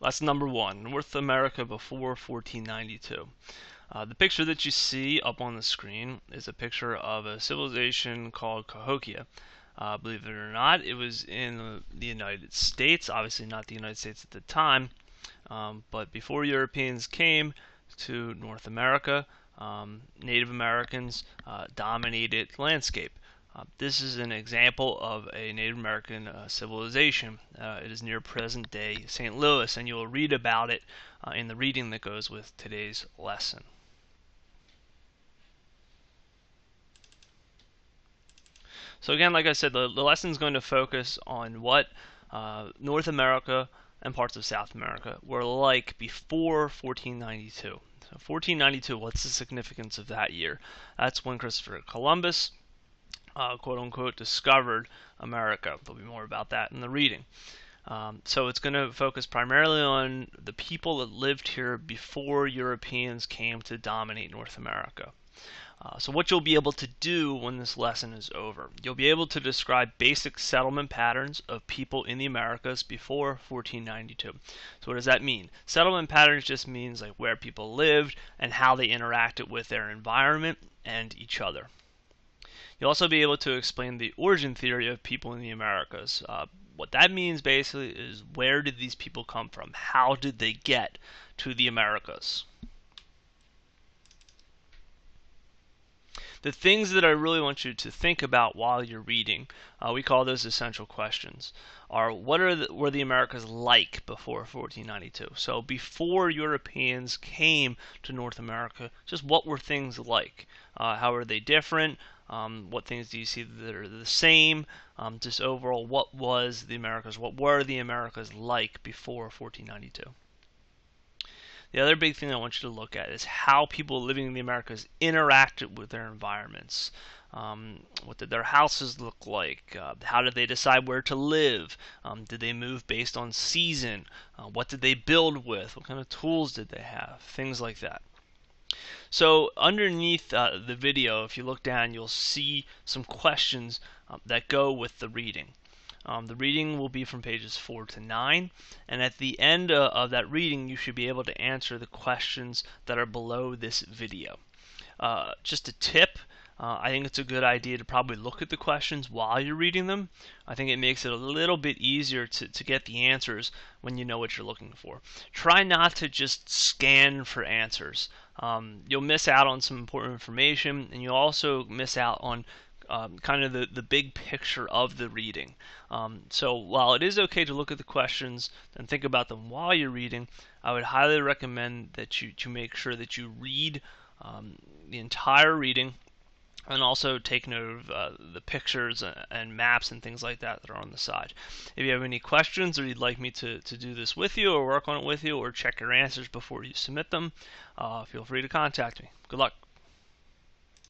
Lesson number 1, North America before 1492. The picture that you see up on the screen is a picture of a civilization called Cahokia. Believe it or not, it was in the United States, obviously not the United States at the time, but before Europeans came to North America, Native Americans dominated the landscape. This is an example of a Native American civilization. It is near present-day St. Louis, and you will read about it in the reading that goes with today's lesson. So again, like I said, the lesson is going to focus on what North America and parts of South America were like before 1492. So 1492, what's the significance of that year? That's when Christopher Columbus quote unquote discovered America. There'll be more about that in the reading. So it's going to focus primarily on the people that lived here before Europeans came to dominate North America. So what you'll be able to do when this lesson is over, you'll be able to describe basic settlement patterns of people in the Americas before 1492. So what does that mean? Settlement patterns just means like where people lived and how they interacted with their environment and each other. You'll also be able to explain the origin theory of people in the Americas. What that means basically is where did these people come from? How did they get to the Americas? The things that I really want you to think about while you're reading, we call those essential questions, are what were the Americas like before 1492? So before Europeans came to North America, just what were things like? How are they different? What things do you see that are the same? Just overall, what were the Americas like before 1492? The other big thing I want you to look at is how people living in the Americas interacted with their environments. What did their houses look like? How did they decide where to live? Did they move based on season? What did they build with? What kind of tools did they have? Things like that. So underneath the video, if you look down, you'll see some questions that go with the reading. The reading will be from pages 4 to 9, and at the end of that reading you should be able to answer the questions that are below this video. Just a tip, I think it's a good idea to probably look at the questions while you're reading them. I think it makes it a little bit easier to get the answers when you know what you're looking for. Try not to just scan for answers. You'll miss out on some important information, and you'll also miss out on kind of the big picture of the reading. So while it is okay to look at the questions and think about them while you're reading, I would highly recommend that you make sure that you read the entire reading and also take note of the pictures and maps and things like that that are on the side. If you have any questions or you'd like me to do this with you or work on it with you or check your answers before you submit them, feel free to contact me. Good luck.